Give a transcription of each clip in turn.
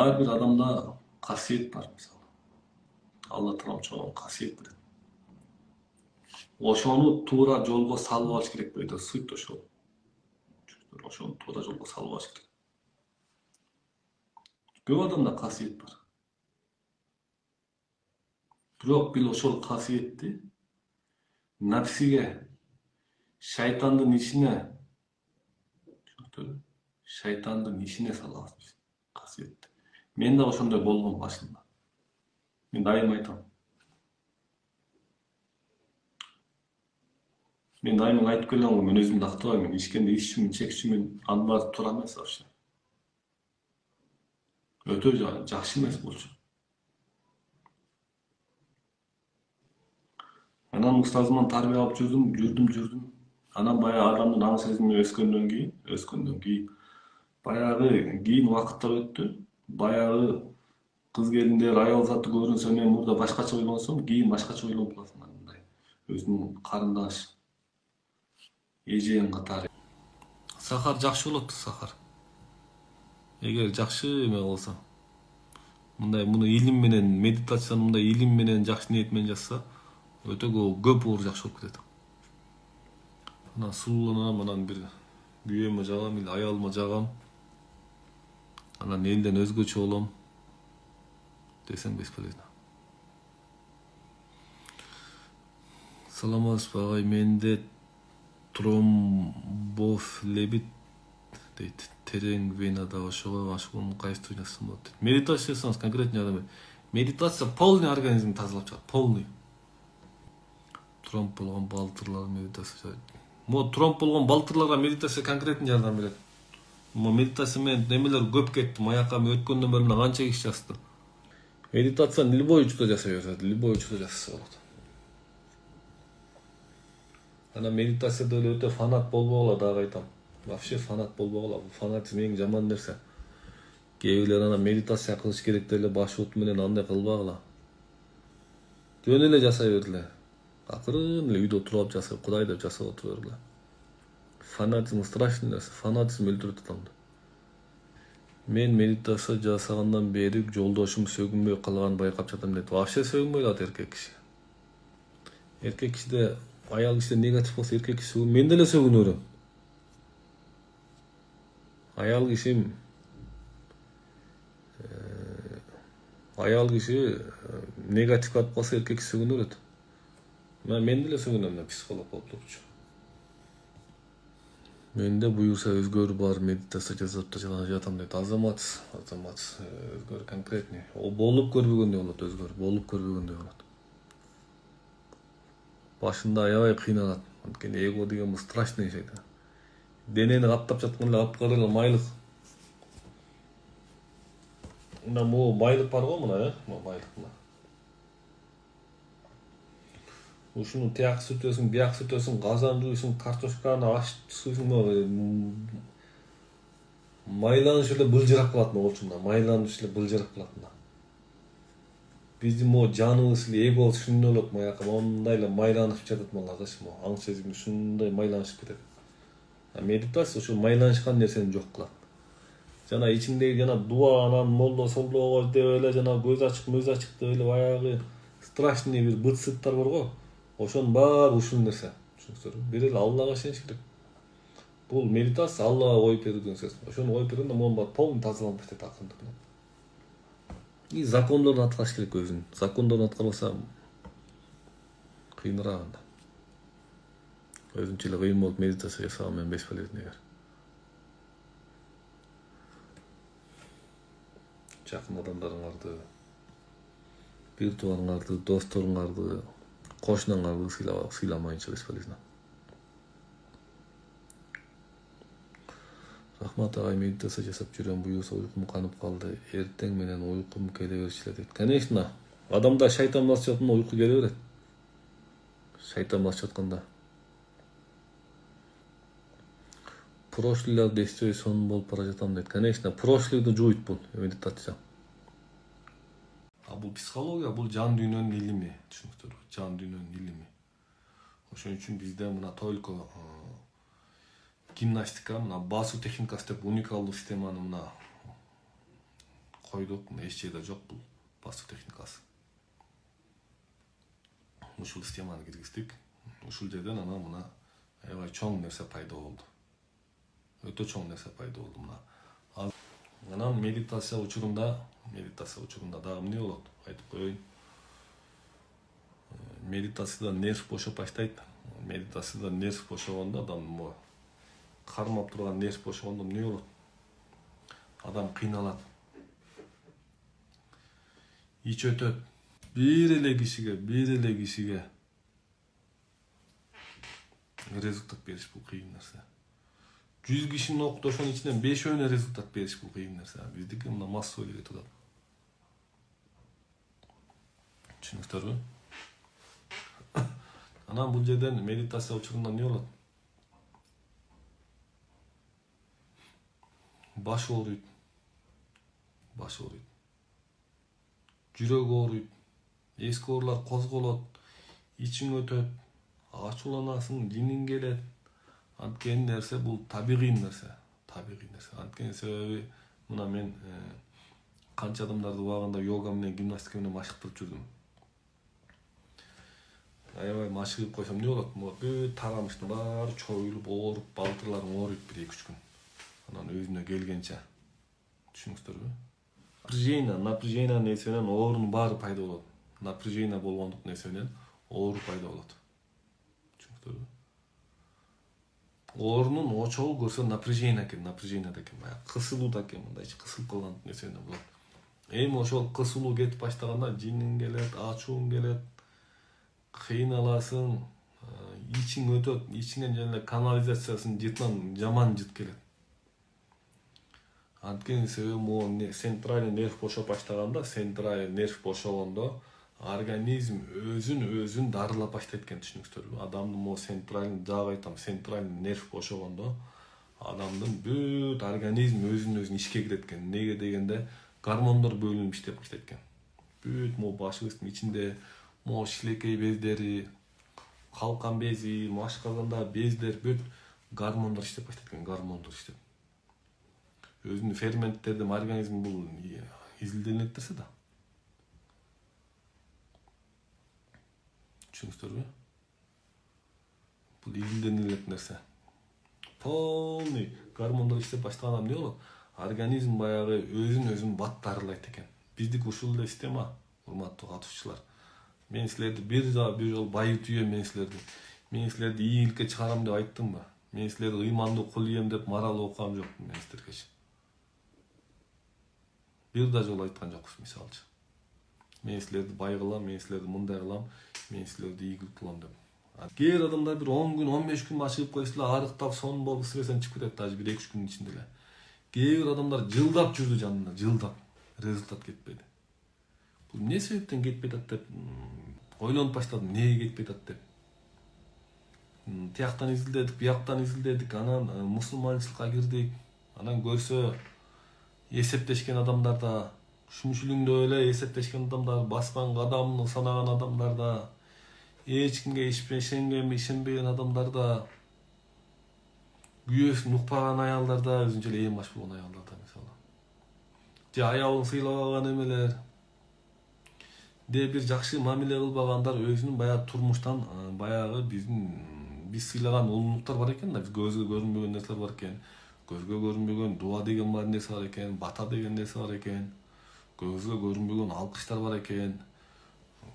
Ар бир адамда касиет бар мисалы. Алла Таала чоң касиет берет. Ошону туура жолго салып алыш керек дейт. Суть ошол. Ошону туура жолго салып алыш керек. Көп адамда касиет бар. Бирок бил ошол касиетти напсиге, шайтандын ишине, шайтандын ишине салабыз касиетти. Мен да ошондой болгом башында. Мен дайым айтам. Мен дайым айтып келем, мен өзүмдү актабайм, мен ичкенде иччүмүн, чекчүмүн, анын баары туура эмес вообще. Өтө жакшы эмес болчу. Анан устазымдан тарбия алып жүрдүм. Анан баягы адамдын аң сезими өскөндөн кийин баягы кийин убакыттар өттү. Баягы кыз келиндер, аял заты көрүнсө, мен мурда башкача ойлонсом, кийин башкача ойлонуп каласың андай. Өзүнүн карындаш, эжең катары. Сахар жакшы болот, сахар. Эгер жакшы эме болсо, муну илим менен, медитацияны мындай илим менен, жакшы ниет менен жазса, өтө көп оор жакшы болуп кетет. Анан сулууланам, анан бир күйөөмө жагам, или аялыма жагам. Анан элден өзгөчө болом десең бесполезно. Саламатсызбы агай, менде тромбофлебит дейт. Терең венада ошого ашуун кайсы жасасам болот дейт. Медитация жасаңыз конкретный адам. Медитация полный организмди тазалап чыгат, полный. Тромб болгон балтырлар медитация. Тромб болгон балтырларга медитация конкретный жардам берет. Медитация менен немелер көп кетти. Маяка өткөндөн бери мына канча киши жазды. Медитацияны любой учурда жасай берет, любой учурда жасаса болот. Анан медитацияда эле өтө фанат болбогула, дагы айтам. Вообще фанат болбогула. Фанатизм эң жаман нерсе. Кээ бирлер анан медитация кылыш керек деле баш от менен андай кылбагыла. Жөн эле жасай бергиле. Акырын эле үйдө туруп жасап, Кудай деп жасап отура бергиле. Фанатизм страшный нерсе. Фанатизм өлтүрөт адамды. Мен медитация жасагандан бери жолдошум сөгүнбөй калганын байкап жатам дейт. Вообще сөгүнбөй атат эркек киши. Эркек кишиде, аял кишиде негатив болсо, эркек киши мен деле сөгүнөрүм. Аял киши негатив алып калса, эркек киши сөгүнөрөт. Мен деле сөгүнөм, психолог болуп турчу. Менде буюрса өзгөрүү бар, медитация жасап жатам дейт. Азамат, өзгөрүү конкретный. Ол болуп көрбөгөндөй болот, өзгөрүү болуп көрбөгөндөй болот. Башында аябай кыйналат. Анткени эго деген бул страшный şey. Денени каптап жаткан эле алып калып майлык. Мына майлык бар го, мына, майлык мына. Ушуну тияк сүтөсүң, бияк сүтөсүң, казан жуйсуң, картошканы ачсың, майланыш эле былжырап калат, болчумда, майланыш эле былжырап калат. Биздин жаныбыз эле эгобуз ушундай болот, маяка мондай эле майланып жатат малакыш, аң сезими ушундай майланышып кетет. Медитация ошол майланышкан нерсени жок кылат. Жана ичиңдеги жана дуа, анан молдо солдоого деп эле жана көз ачык деп эле баягы страшный бир быт-сыттар бар го. Ошонун баары ушул нерсе. Түшүнүңүздөрбү? Бир эле Аллага ишениш керек. Бул медитация Аллага коюп берүүдөн сөз. Ошону коюп бергенде монун баары полный тазаланып кетет акырындык менен. И закондорду аткарыш керек өзүн. Закондорду аткарбаса кыйыныраак анда. Өзүнчө эле кыйын болуп медитация жасаган менен бесполезный эгер. Жакын адамдарыңарды, бир тууганыңарды, досторуңарды, кошунаңарды сыйламайынча бесполезно. Рахмат агай, медитация жасап жүрөм, буюрса уйкум канып калды. Эртең менен уйкум келе берчү эле дейт. Конечно, адамда шайтан басып жатканда уйку келе берет. Шайтан басып жатканда. Прошлыйларды эстебей сонун болуп бара жатам дейт. Конечно, прошлыйды жуйт бул медитация. Бул психология, бул жан дүйнөнүн илими, түшүнүктөрбү? Жан дүйнөнүн илими. Ошон үчүн бизде мына только гимнастика, мына басуу техникасы деп уникалдуу системаны мына койдук, эч жерде жок бул басуу техникасы. Ушул системаны киргиздик. Ушул жерден анан мына аябай чоң нерсе пайда болду. Өтө чоң нерсе пайда болду мына. Анан медитация учурунда дагы эмне болот? Айтып коеюн. Медитацияда нерв бошоп баштайт. Медитацияда нерв бошогондо адам кармап турган нерв бошогондо эмне болот? Адам кыйналат. Ич өтөт. Бир эле кишиге результат бериш бул кыйын нерсе. 100 кишинин октошонун ичинен 5-өөнө результат бериш бул кыйын нерсе. Биздики мына массовый эле турат. Түшүнүңүздөрбү? Анан бул жерден медитация учурунда эмне болот? Баш ооруйт. Жүрөк ооруйт. Эски оорулар козголот. Ичиң өтөт. Ачууланасың, жиниң келет. Анткени нерсе бул табигый нерсе. Анткени себеби мына мен канча адамдарды убагында йога менен гимнастика менен машыктырып жүрдүм. Аябай машыгып койсом эмне болот? Бүт тарамыштын баары чоюлуп, ооруп, балтырларың ооруйт 1-2 күн. Анан өзүнө келгенче. Түшүнүңүздөрбү? Напряжение нерсе менен оорунун баары пайда болот. Напряжение болгондук нерсе менен оору пайда болот. Түшүнүңүздөрбү? Оорунун очогу көрсө напряжение экен, баягы кысылуу экен, мындайча кысылып калган нерсе менен болот. Эми ошол кысылуу кетип баштаганда жиниң келет, ачууң келет, кыйналасың, ичиң өтөт, ичиңен жана канализациясынын жытынан жаман жыт келет. Анткени себеби могу центральный нерв бошоп бошогондо организм өзүн дарылап баштайт экен, түшүнүңүздөрбү? Адамдын могу центральный нерв бошогондо адамдын бүт организм өзүн ишке кирет экен. Неге дегенде гормондор бөлүнүп иштеп баштайт экен. Бүт могу башыбыздын ичинде могу шилекей бездери, калкан бези, машкагында бездер, бүт гормондор иштеп баштайт экен, Өзүнүн ферменттердин организм бул изилденет нерсе да. Түшүнүңүздөрбү? Бул изилденет нерсе. Полный гормондор иштеп баштаганда эмне болот? Организм баягы өзүн баттарылайт экен. Биздики ушул эле система, урматтуу катышуучулар. Мен силерди бир жол байытып ийем, мен силерди ийгиликке чыгарам деп айттымбы? Мен силерди ыймандуу кул ийем деп марал окугам жокмун мен силерге. Бир да жол айткан жокпуз, мисалчы. Мен силерди бай кылам, мен силерди мындай кылам, мен силерди ийгилик кылам деп. Кээ адамдар бир 10 күн, 15 күн машыгып койсо эле арыктап, сонун болуп стрессен чыгып кетет, даже 1-2 күнүн ичинде эле. Кээ бир адамдар жылдап жүрдү жанында, результат кетпеди. Бул эмне себептен кетпей атат деп ойлонуп баштадым, неге кетпей атат деп. Тияктан изилдедик, бияктан изилдедик, анан мусулманчылыкка кирдик. Анан көрсө эсептешкен адамдарда, шүмшүлүңдө эле эсептешкен адамдар, баскан кадамын санаган адамдарда, эч кимге ишенбеген адамдарда, күйөөсүн укпаган аялдарда, өзүнчө эле эң баш болгон аялдарда мисалы. Же аябын сыйлабаган эмелер, бир жакшы мамиле кылбагандар өзүнүн баягы турмуштан баягы биз сыйлаган улуулуктар бар экен да, көзгө көрүнбөгөн нерселер бар экен. Көзгө көрүнбөгөн дуа деген бар нерсе бар экен, бата деген нерсе бар экен. Көзгө көрүнбөгөн алкыштар бар экен.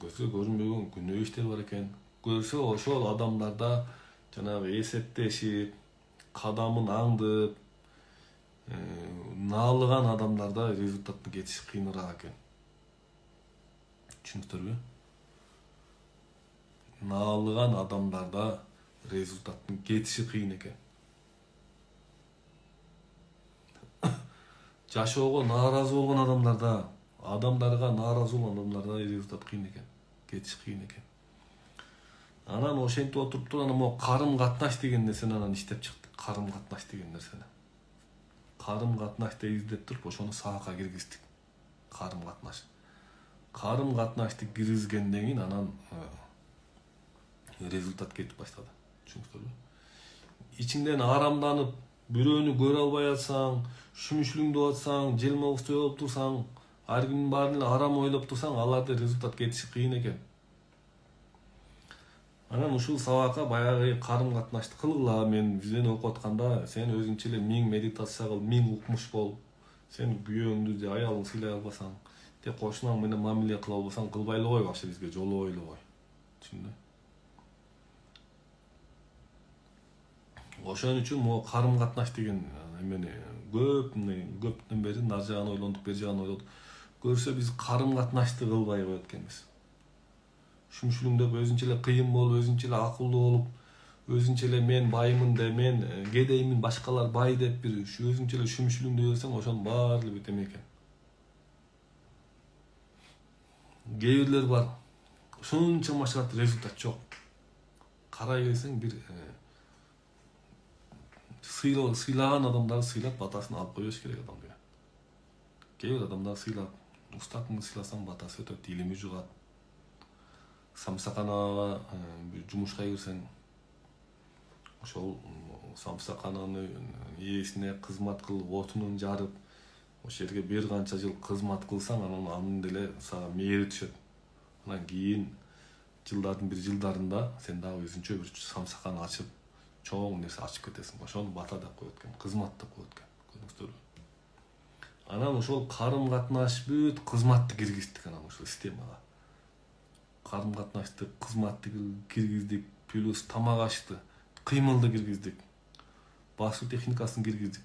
Көзгө көрүнбөгөн күнөө иштер бар экен. Көрсө ошол адамдарда жанагы эсептешип, кадамын аңдып, наалыган адамдарда результаттын кетиши кыйыныраак экен. Түшүнүңүздөрбү? Наалыган адамдарда результаттын кетиши кыйын экен. Жашоого нааразы болгон адамдарга нааразы болгон адамдарда результат кыйын экен, кетиш кыйын экен. Анан ошентип отуруп туруп анан могу карым катнаш деген нерсени анан иштеп чыктык. Карым катнаш деген нерсени. Карым катнашты издеп туруп ошону саакка киргиздик. Карым катнашты киргизгенден кийин анан результат кетип баштады. Түшүнүңүздөрбү? Ичиңден арамданып, бирөөнү көрө албай атсаң, шүмүшүлүңдү атсаң, желмобузду болуп турсаң, Ар күнүн баарын эле арам ойлоп турсаң, аларда результат кетиши кыйын экен. Анан ушул сабакка баягы карым катнашты кылгыла. Мен бизден окуп атканда сен өзүңчө эле 1000 медитация кыл, 1000 укмуш бол. Сен күйөөңдү же аялыңды сыйлай албасаң, же кошунаң менен мамиле кыла албасаң, кылбай эле кой, вообще бизге жолубой эле кой. Түшүндү? Ошон үчүн могу карым катнаш деген эмени көптөн бери нар жагын ойлондук, бер жагын ойлодук. Көрсө биз карым катнашты кылбай коет экенбиз. Шүмшүлүңдөп өзүнчө эле кыйын болуп, өзүнчө эле акылдуу болуп, өзүнчө эле мен баймын деп, мен кедеймин, башкалар бай деп бир өзүнчө эле шүмшүлүңдөй берсең, ошонун баары эле бүт эме экен. Кээ бирлер бар, ушунча машыгат, результат жок. Карай келсең, бир сыйлаган адамдарды сыйлап, батасын алып коюш керек адамга. Кээ бир адамдар сыйлап, устатыңды сыйласаң, батасы өтөт, илими жугат. Самсаканага жумушка кирсең, ошол самсакананын ээсине кызмат кылып, отунун жарып, ошол жерге бир канча жыл кызмат кылсаң, анын деле сага мээри түшөт. Анан кийин жылдардын бир жылдарында сен дагы өзүнчө бир самсаканы ачып, чоң нерсе ачып кетесиң. Ошону бата деп коет экен, кызмат деп коет экен. Көрдүңүздөрбү? Анан ошол карым катнаш бүт кызматты киргиздик анан ошол системага. Карым катнашты, кызматты киргиздик, плюс тамак ашты, кыймылды киргиздик, басуу техникасын киргиздик.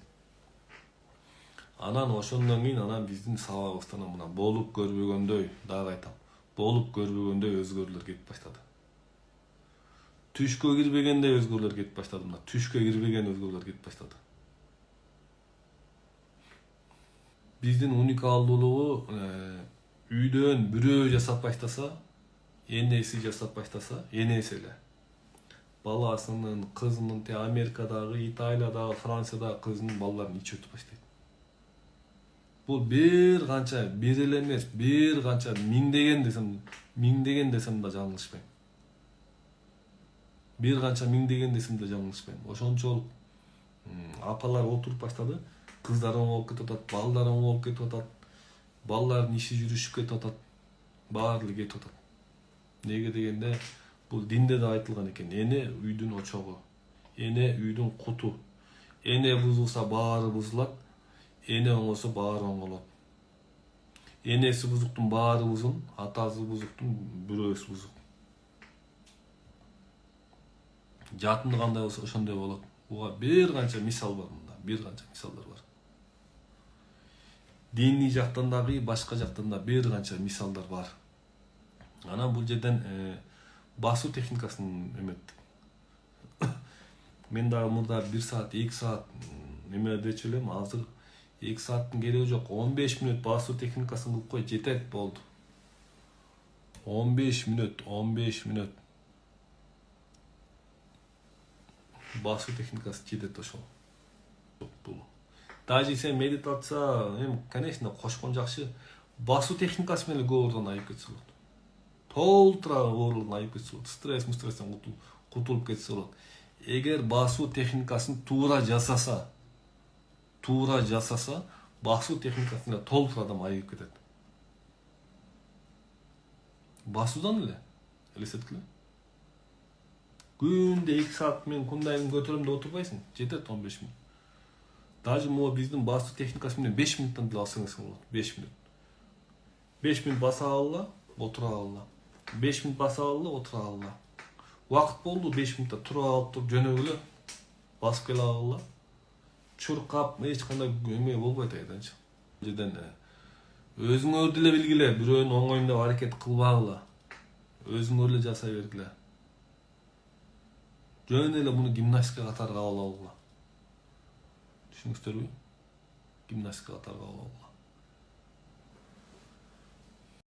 Анан ошондон кийин анан биздин сабагыбыздан мына болуп көрбөгөндөй, дагы айтам, болуп көрбөгөндөй өзгөрүүлөр кетип баштады. Түшкө кирбегендей өзгөрүүлөр кетип баштады, мына түшкө кирбеген өзгөрүүлөр кетип баштады. Биздин уникалдуулугу үйдөн бирөө жасап баштаса, энеси жасап баштаса, энеси эле баласынын, кызынын, Америкадагы, Италиядагы, Франциядагы кызынын балдарын ичип баштайт. Бул бир канча, бир эле эмес, бир канча миңдеген десем да жаңылышпайм. Бир канча миңдеген десем да жаңылышпайм. Ошончолук апалар отуруп баштады, кыздар оңолуп кетип атат, балдар оңолуп кетип атат, балдардын иши жүрүшүп кетип атат, баары эле кетип атат. Неге дегенде, бул динде да айтылган экен, эне үйдүн очогу, эне үйдүн куту. Эне бузулса баары бузулат, эне оңолсо баары оңолот. Энеси бузуктун баары бузун, атасы бузуктун бирөөсү бузук. Жатынды кандай болсо ошондой болот. Буга бир канча мисал бар мында, бир канча мисалдар бар. Диний жактан дагы, башка жактан да бир канча мисалдар бар. Анан бул жерден басуу техникасын эметтик. Мен дагы мурда 1 саат, 2 саат эме дечү элем, азыр 2 сааттын кереги жок. 15 мүнөт басуу техникасын кылып кой, жетет, болду. 15 мүнөт. Басуу техникасы жетет ошол. Бул. Даже сен медитация, конечно, кошкон жакшы. Басуу техникасы менен көбүрөөк айып кетсе болот. Толтура оорулардан айып кетсе болот. Стресстен кутулуп кетсе болот. Эгер басуу техникасын туура жасаса, басуу техникасына толтура адам айып кетет. Басуудан эле элестеткиле. Күндө 2 саат мен кундайын көтөрөм деп отурбайсың, жетет 15 мүнөт. Даже могу биздин басуу техникасы менен 5 мүнөттөн деле алсаңыз болот. 5 мүнөт. 5 мүнөт баса алла, отура алла. 5 мүнөт баса алла, отура алла. Вакыт болду, 5 мүнөттө туруп алып туруп жөнөгүлө, басып келе алла. Чуркап, эч кандай эме болбойт айтачы. Жерден өзүңөр деле билгиле, бирөөнүн оңоюн деп аракет кылбагыла. Өзүңөр эле жасай бергиле. Жөн эле муну гимнастика катары кабыл алгыла. Түшүнүңүздөрбү? Гимнастика катары кабыл алгыла.